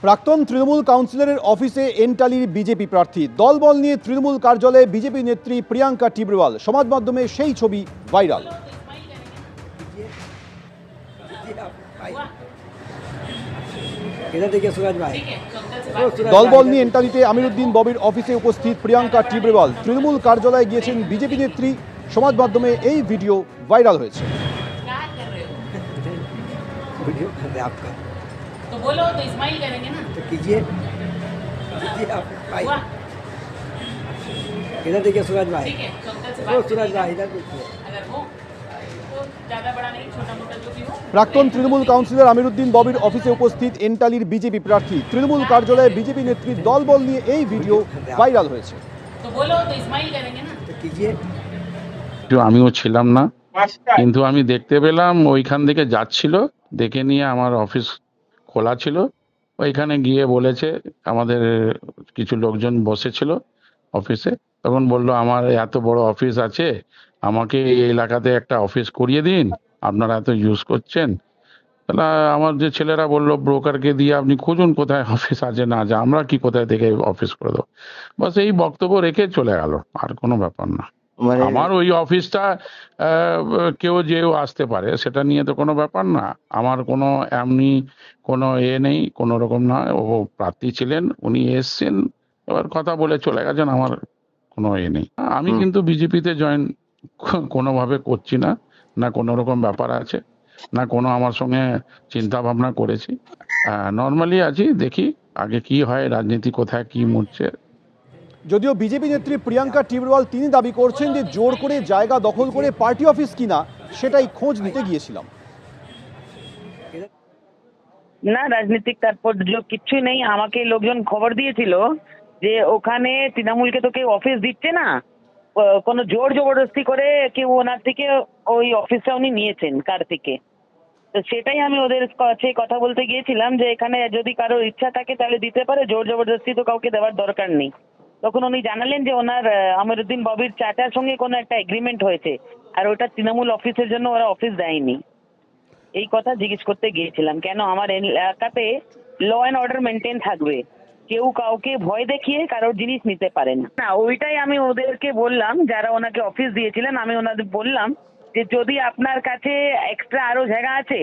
প্রাক্তন তৃণমূল কাউন্সিলরের অফিসে এন্টালির বিজেপি প্রার্থী। দলবল নিয়ে তৃণমূল কার্যালয়ে বিজেপি নেত্রী প্রিয়াঙ্কা টিবরেওয়াল। সমাজ মাধ্যমে সেই ছবি ভাইরাল। দলবল নিয়ে এন্টালিতে আমিরুদ্দিন ববির অফিসে উপস্থিত প্রিয়াঙ্কা টিবরেওয়াল। তৃণমূল কার্যালয়ে গিয়েছেন বিজেপি নেত্রী। সমাজ মাধ্যমে এই ভিডিও ভাইরাল হয়েছে। तो बोलो तो इस्माइल करेंगे ना तो कीजिए आप भाई इधर देखिए सूरज भाई। ठीक है चौकल से वो बात सूरज करिएगा। भाई इधर देखिए। अगर हो तो ज़्यादा बड़ा नहीं छोटा मोटा जो भी हो। প্রাক্তন তৃণমূল কাউন্সিলর আমিরুদ্দিন ববির অফিসে উপস্থিত এন্টালির বিজেপি প্রার্থী। তৃণমূল কার্যালয়ে বিজেপি নেত্রীর দলবল নিয়ে এই ভিডিও ভাইরাল হয়েছে। तो बोलो तो इस्माइल करेंगे ना तो कीजिए আমিও ছিলাম না, কিন্তু আমি দেখতে পেলাম ওইখান থেকে যাচ্ছিল, দেখে নিয়ে আমার অফিস খোলা ছিল। ওইখানে গিয়ে বলেছে, আমাদের কিছু লোকজন বসেছিল অফিসে, তখন বললো আমার এত বড় অফিস আছে, আমাকে এই এলাকাতে একটা অফিস করিয়ে দিন, আপনারা এত ইউজ করছেন। তাহলে আমার যে ছেলেরা বললো ব্রোকারকে দিয়ে আপনি খুঁজুন কোথায় অফিস আছে না আছে, আমরা কি কোথায় থেকে অফিস করে দেবো। বাস এই বক্তব্য রেখে চলে গেল, আর কোনো ব্যাপার না। আমার ওই অফিসটা কেউ যেও আসতে পারে, সেটা নিয়ে তো কোনো ব্যাপার না। আমার কোনো এমনি কোনো নেই, কোনো রকম না। ও প্রার্থী ছিলেন, উনি এসছেন, এবার কথা বলে চলে গেছেন, আমার কোনো নেই। আমি কিন্তু বিজেপিতে জয়েন কোনোভাবে করছি না, না কোনো রকম ব্যাপার আছে, না কোনো আমার সঙ্গে চিন্তা ভাবনা করেছি। নর্মালি আছি, দেখি আগে কি হয়, রাজনীতি কোথায় কি মরছে। যদিও বিজেপি নেত্রী প্রিয়াঙ্কা টিবরেওয়াল তিনি দাবি করছেন যে জোর করে জায়গা দখল করে পার্টি অফিস কিনা সেটাই খোঁজ নিতে গিয়েছিলাম। না, রাজনৈতিক তাৎপর্য কিচ্ছুই নেই। আমাকে লোকজন খবর দিয়েছিল যে ওখানে তৃণমূলকে তো কেউ অফিস দিচ্ছে না, কোনো জোর জবরদস্তি করে কেউ ওনার থেকে ওই অফিসটা উনি নিয়েছেন কার থেকে। তো সেটাই আমি ওদের কাছে কথা বলতে গিয়েছিলাম যে এখানে যদি কারোর ইচ্ছা থাকে তাহলে দিতে পারে, জোর জবরদস্তি তো কাউকে দেওয়ার দরকার নেই। তখন উনি জানালেন যে ওনার আমিরুদ্দিন ববির চাচার সঙ্গে কোনো একটা এগ্রিমেন্ট হয়েছে, আর ওটা তৃণমূল অফিসের জন্য ওরা অফিস দেয়নি। এই কথা জিজ্ঞেস করতে গিয়েছিলাম, কেন আমার এলাকাতে ল অ্যান্ড অর্ডার মেনটেন থাকবে, কেউ কাউকে ভয় দেখিয়ে কারোর জিনিস নিতে পারে না। না, ওইটাই আমি ওদেরকে বললাম, যারা ওনাকে অফিস দিয়েছিলেন, আমি ওনাদের বললাম যে যদি আপনার কাছে এক্সট্রা আরো জায়গা আছে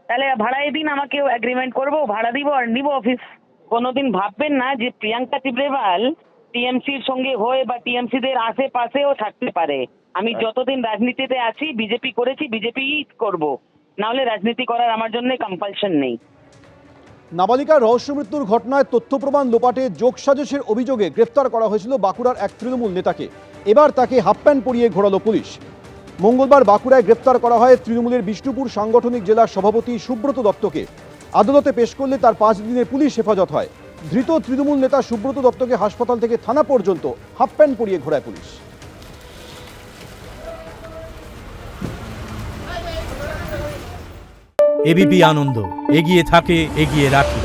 তাহলে ভাড়াই দিন, আমাকে এগ্রিমেন্ট করবো, ভাড়া দিব আর নিব অফিস। কোনোদিন ভাববেন না যে প্রিয়াঙ্কা টিবরেওয়াল টিএমসির সঙ্গে হয়ে বা টিএমসি দের আশেপাশেও থাকতে পারে। আমি যতদিন রাজনীতিতে আছি বিজেপি করেছি, বিজেপি করব, নাহলে রাজনীতি করার আমার জন্য কম্পালশন নেই। নাবালিকার রহস্য মৃত্যুর ঘটনায় তথ্য প্রমাণ লোপাটে যোগসাজশের অভিযোগে গ্রেফতার করা হয়েছিল বাঁকুড়ার এক তৃণমূল নেতাকে। এবার তাকে হাফ প্যান্ট পরিয়ে ঘোরালো পুলিশ। মঙ্গলবার বাঁকুড়ায় গ্রেফতার করা হয় তৃণমূলের বিষ্ণুপুর সাংগঠনিক জেলার সভাপতি সুব্রত দত্তকে। আদালতে পেশ করলে তার 5 দিনের পুলিশ হেফাজত হয়। ধৃত তৃণমূল নেতা সুব্রত দত্তকে হাসপাতাল থেকে থানা পর্যন্ত হাফ প্যান্ট পরিয়ে ঘোরায় পুলিশ। এবিপি আনন্দ এগিয়ে থাকে, এগিয়ে রাখে।